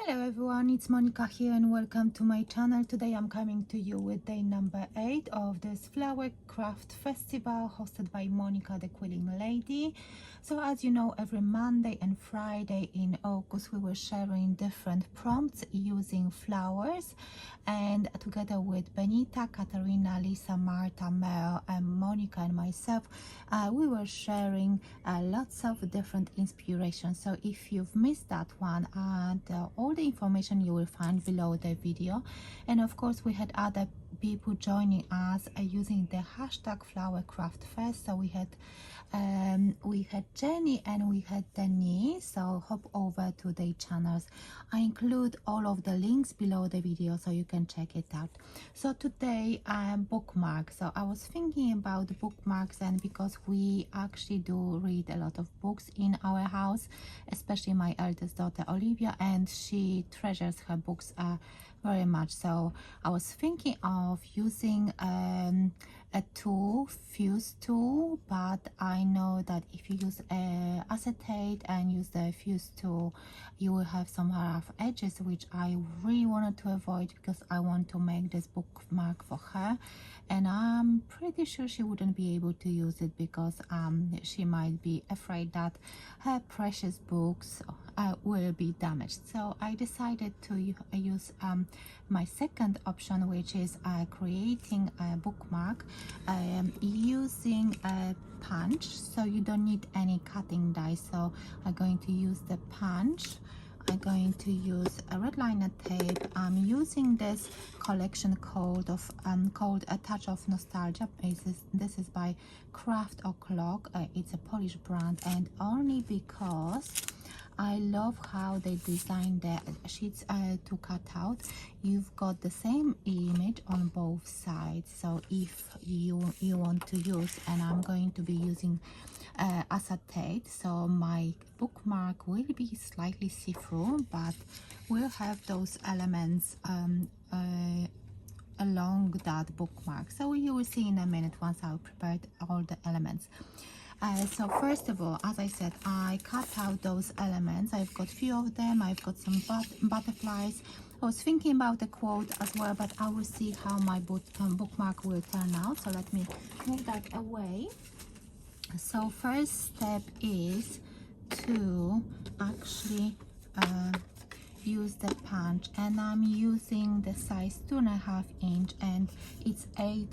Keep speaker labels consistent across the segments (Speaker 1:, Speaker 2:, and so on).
Speaker 1: Hello everyone, it's Monika here and welcome to my channel. Today I'm coming to you with day number 8 of this Flowercraft Festival hosted by Monika, the Quilling Lady. So as you know, every Monday and Friday in August we were sharing different prompts using flowers, and together with Benita, Katarina, Lisa, Marta, Mel and Monika and myself, we were sharing lots of different inspirations. So if you've missed that one, all the information you will find below the video. And of course we had other people joining us using the hashtag flowercraftfest. So we had Jenny and we had Denise, so hop over to their channels. I include all of the links below the video so you can check it out. So today bookmark. So I was thinking about the bookmarks, and because we actually do read a lot of books in our house, especially my eldest daughter Olivia, and she treasures her books very much. So I was thinking of using a tool, fuse tool, but I know that if you use acetate and use the fuse tool, you will have some rough edges, which I really wanted to avoid because I want to make this bookmark for her, and I'm pretty sure she wouldn't be able to use it because she might be afraid that her precious books will be damaged. So I decided to use my second option, which is creating a bookmark using a punch. So you don't need any cutting dies. So I'm going to use the punch. I'm going to use a red liner tape. I'm using this collection called A Touch of Nostalgia. This is by Craft O'Clock. It's a Polish brand, and only because I love how they designed the sheets to cut out. You've got the same image on both sides. So if you want to use, and I'm going to be using acetate, so my bookmark will be slightly see-through, but we'll have those elements along that bookmark. So you will see in a minute once I've prepared all the elements. So first of all, as I said, I cut out those elements. I've got few of them. I've got some butterflies. I was thinking about the quote as well, but I will see how my bookmark will turn out. So let me move that away. So first step is to actually use the punch, and I'm using the size 2.5 inch, and it's 8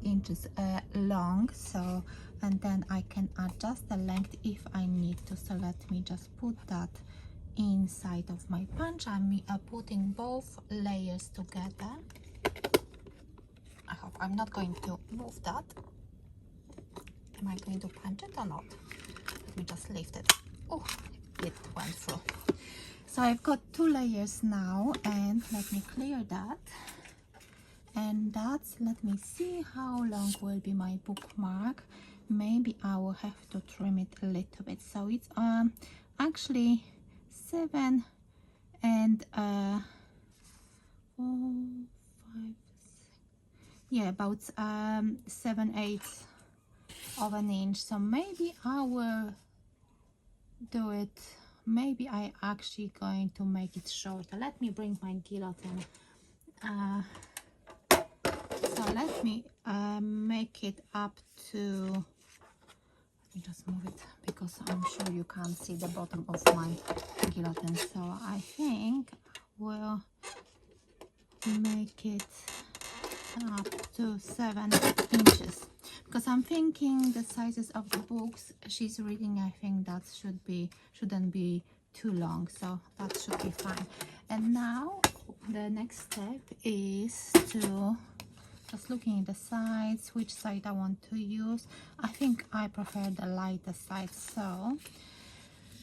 Speaker 1: inches long. So, and then I can adjust the length if I need to. So let me just put that inside of my punch. I'm putting both layers together. I hope I'm not going to move that. Am I going to punch it or not? Let me just lift it. Oh, it went through. So I've got 2 layers now, and let me clear that. And that's, let me see how long will be my bookmark. Maybe I will have to trim it a little bit. So it's actually 7 and 4, 5, 6, yeah, about 7/8 of an inch. So maybe I will do it, maybe I actually going to make it shorter. Let me bring my guillotine. So let me make it up to, let me just move it because I'm sure you can't see the bottom of my guillotine. So I think we'll make it up to 7 inches, because I'm thinking the sizes of the books she's reading, I think that shouldn't be too long, so that should be fine. And now the next step is to just looking at the sides, which side I want to use. I think I prefer the lighter side. So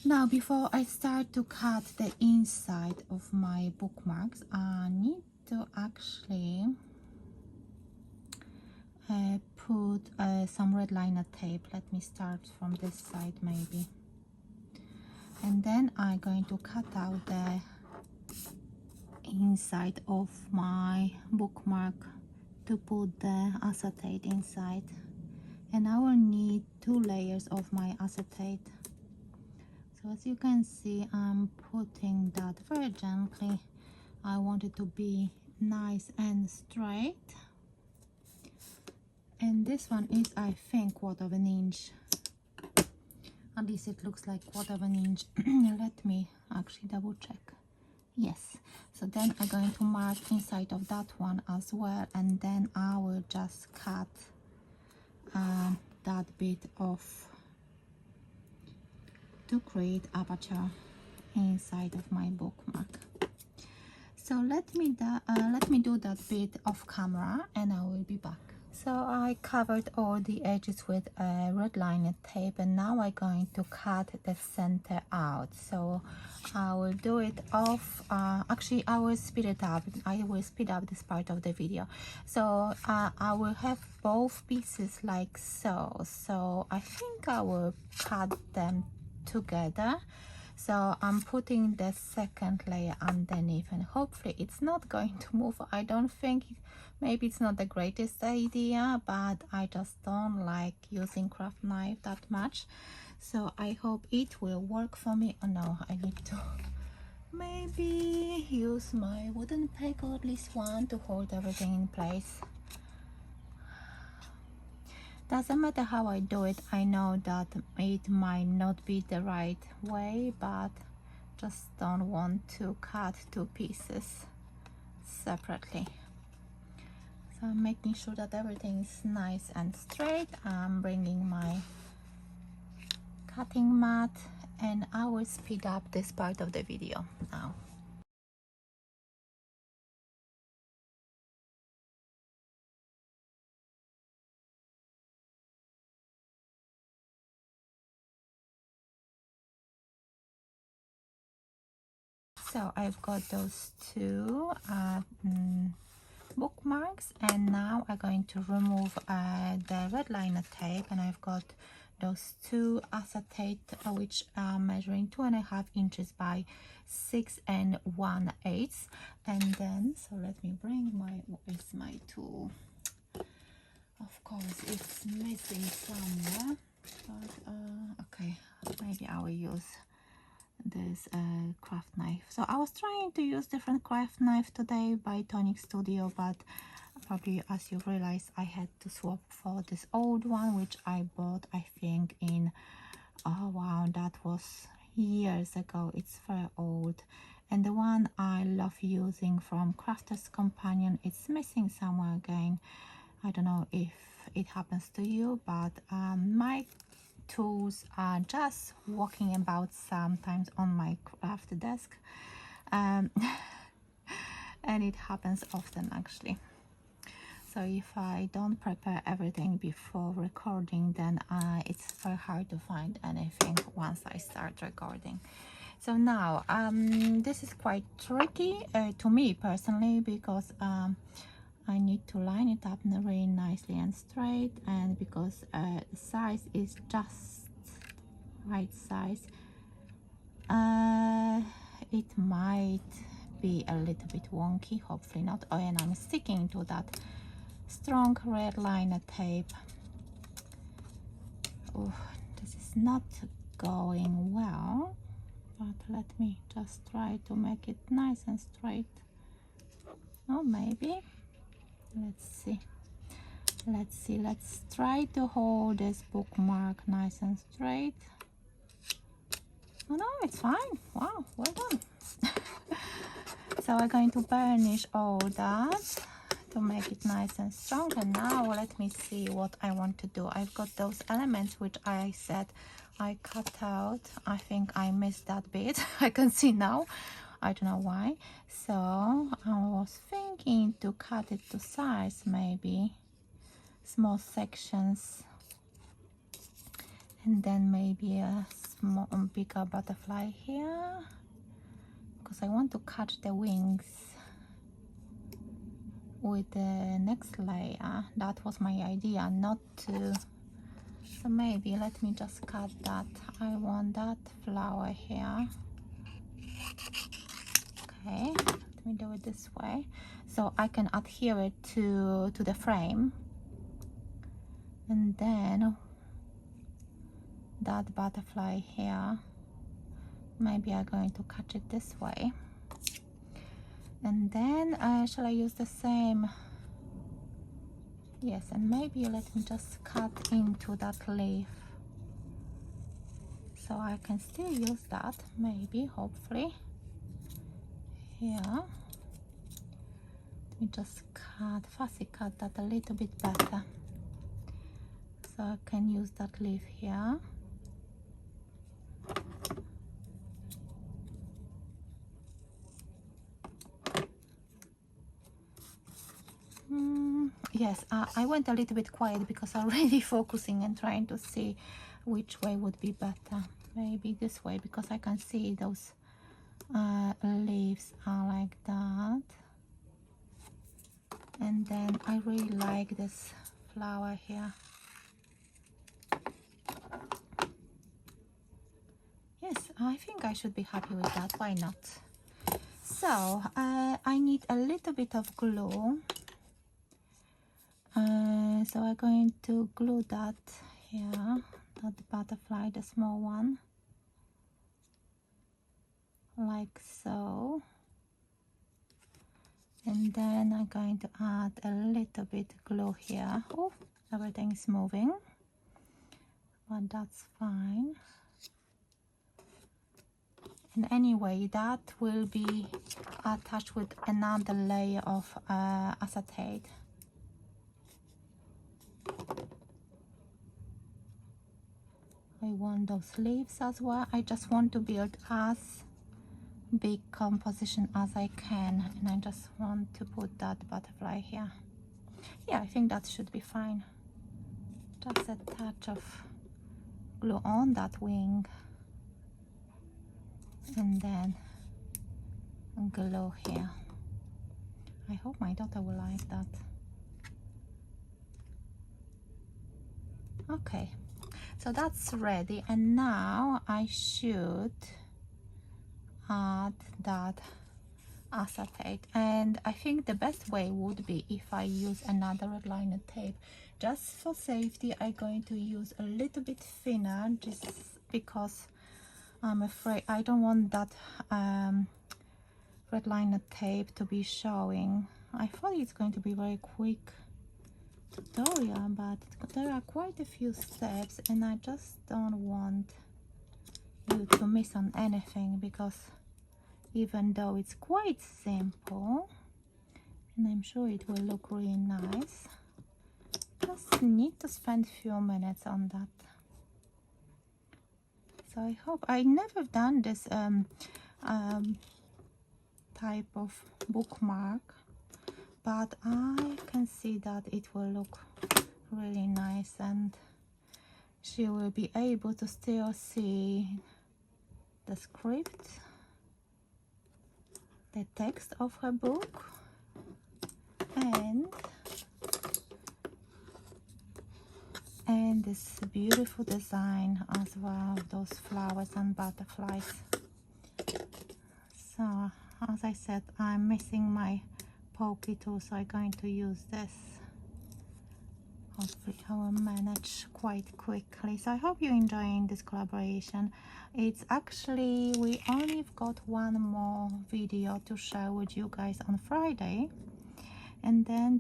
Speaker 1: now before I start to cut the inside of my bookmarks, I need to actually put some red liner tape. Let me start from this side maybe, and then I'm going to cut out the inside of my bookmark to put the acetate inside, and I will need 2 layers of my acetate. So as you can see, I'm putting that very gently. I want it to be nice and straight. And this one is, I think, 1/4 inch. At least it looks like 1/4 inch. Let me actually double check. Yes. So then I'm going to mark inside of that one as well, and then I will just cut that bit off to create aperture inside of my bookmark. So let me do that bit off camera, and I will be back. So I covered all the edges with a red liner tape, and now I'm going to cut the center out. So I will do it off. Actually, I will speed it up. I will speed up this part of the video. So I will have both pieces like so. So I think I will cut them together. So I'm putting the second layer underneath, and hopefully it's not going to move. I don't think maybe it's not the greatest idea, but I just don't like using craft knife that much. So I hope it will work for me. Oh no, I need to maybe use my wooden peg, or at least one, to hold everything in place. Doesn't matter how I do it. I know that it might not be the right way, but just don't want to cut two pieces separately. So I'm making sure that everything is nice and straight. I'm bringing my cutting mat, and I will speed up this part of the video now. So I've got those two bookmarks, and now I'm going to remove the red liner tape, and I've got those two acetate which are measuring 2.5 inches by 6 1/8. And then, so let me bring where's my tool? Of course it's missing somewhere, but okay, maybe I will use this craft knife. So I was trying to use different craft knife today by Tonic Studio, but probably, as you realize, I had to swap for this old one which I bought, I think, in oh wow, that was years ago. It's very old. And the one I love using from Crafter's Companion, it's missing somewhere again. I don't know if it happens to you, but my tools are just walking about sometimes on my craft desk, and it happens often actually. So if I don't prepare everything before recording, then it's very hard to find anything once I start recording. So now this is quite tricky to me personally, because I need to line it up really nicely and straight, and because the size is just right size, it might be a little bit wonky, hopefully not. Oh, and I'm sticking to that strong red liner tape. Oh, this is not going well, but let me just try to make it nice and straight. Oh, maybe. Let's try to hold this bookmark nice and straight. Oh no, it's fine. Wow, well done. So I'm going to burnish all that to make it nice and strong. And now let me see what I want to do. I've got those elements which I said I cut out. I think I missed that bit. I can see now. I don't know why. So I was thinking to cut it to size, maybe small sections, and then maybe a small bigger butterfly here, because I want to cut the wings with the next layer. That was my idea, not to. So maybe let me just cut that. I want that flower here. Okay, let me do it this way so I can adhere it to the frame, and then that butterfly here. Maybe I'm going to catch it this way. And then shall I use the same? Yes, and maybe let me just cut into that leaf so I can still use that, maybe, hopefully. Here. Let me just fussy cut that a little bit better. So I can use that leaf here. Yes, I went a little bit quiet because I'm really focusing and trying to see which way would be better. Maybe this way, because I can see those leaves are like that. And then I really like this flower here. Yes, I think I should be happy with that. Why not? So I need a little bit of glue. So I'm going to glue that here, that butterfly, the small one, like so. And then I'm going to add a little bit glue here. Oh, everything's moving, but that's fine. And anyway, that will be attached with another layer of acetate. I want those leaves as well. I just want to build as big composition as I can, and I just want to put that butterfly here. Yeah, I think that should be fine. Just a touch of glue on that wing, and then glue here. I hope my daughter will like that. Okay, so that's ready, and now I should add that acetate. And I think the best way would be if I use another red liner tape. Just for safety, I'm going to use a little bit thinner, just because I'm afraid I don't want that red liner tape to be showing. I thought it's going to be very quick tutorial, but there are quite a few steps, and I just don't want you to miss on anything, because even though it's quite simple, and I'm sure it will look really nice, just need to spend a few minutes on that. So I hope, I never done this type of bookmark, but I can see that it will look really nice, and she will be able to still see the script, the text of her book, and this beautiful design as well, those flowers and butterflies. So as I said, I'm missing my pokey tool, so I'm going to use this. Hopefully I will manage quite quickly. So I hope you're enjoying this collaboration. It's actually, we only got one more video to share with you guys on Friday, and then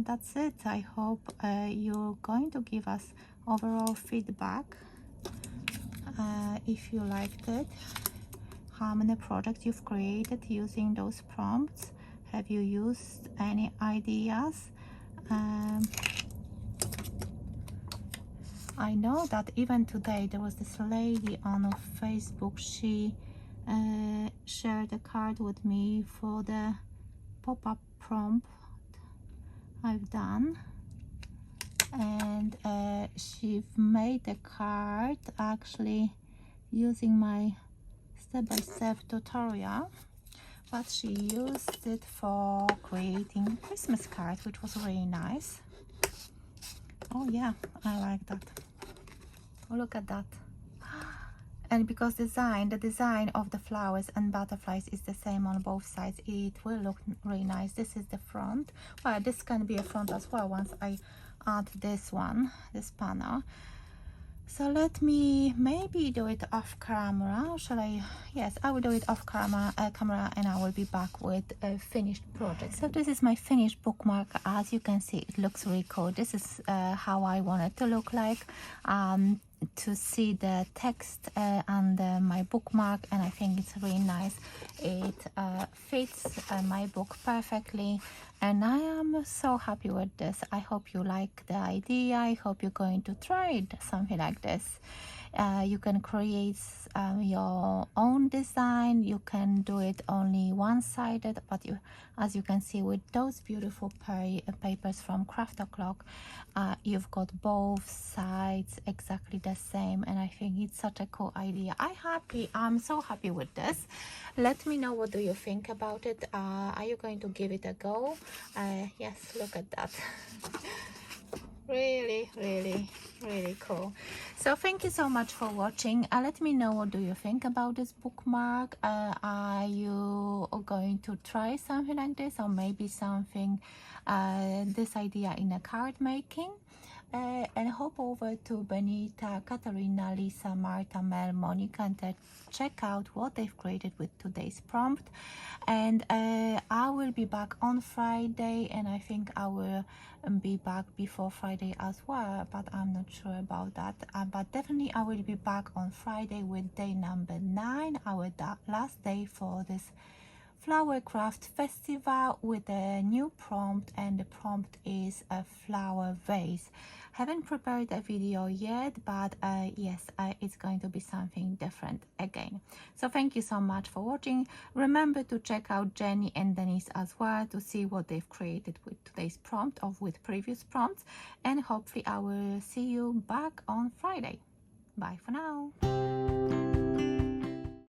Speaker 1: that's it. I hope you're going to give us overall feedback, if you liked it, how many projects you've created using those prompts. Have you used any ideas? I know that even today there was this lady on Facebook. She shared a card with me for the pop-up prompt I've done, and she made a card actually using my step-by-step tutorial, but she used it for creating Christmas cards, which was really nice. Oh yeah, I like that. Oh, look at that. And because the design of the flowers and butterflies is the same on both sides, it will look really nice. This is the front. Well, this can be a front as well once I add this one, this panel. So let me maybe do it off camera. Shall I? Yes, I will do it off camera, and I will be back with a finished project. So this is my finished bookmark. As you can see, it looks really cool. This is how I want it to look like. To see the text under my bookmark, and I think it's really nice. It fits my book perfectly, and I am so happy with this. I hope you like the idea. I hope you're going to try it, something like this. You can create your own design. You can do it only one-sided, but as you can see with those beautiful papers from Craft O'Clock, you've got both sides exactly the same, and I think it's such a cool idea. I'm so happy with this. Let me know, what do you think about it? Are you going to give it a go? Yes, look at that. Really, really, really cool. So thank you so much for watching. Let me know, what do you think about this bookmark. Are you going to try something like this, or maybe something this idea in a card making? And hop over to Benita, Katarina, Lisa, Marta, Mel, Monika, and check out what they've created with today's prompt. And I will be back on Friday, and I think I will be back before Friday as well, but I'm not sure about that. But definitely I will be back on Friday with day number 9, our last day for this Flowercraft Festival, with a new prompt, and the prompt is a flower vase. Haven't prepared a video yet, but yes, it's going to be something different again. So thank you so much for watching. Remember to check out Jenny and Denise as well to see what they've created with today's prompt or with previous prompts, and hopefully I will see you back on Friday. Bye for now.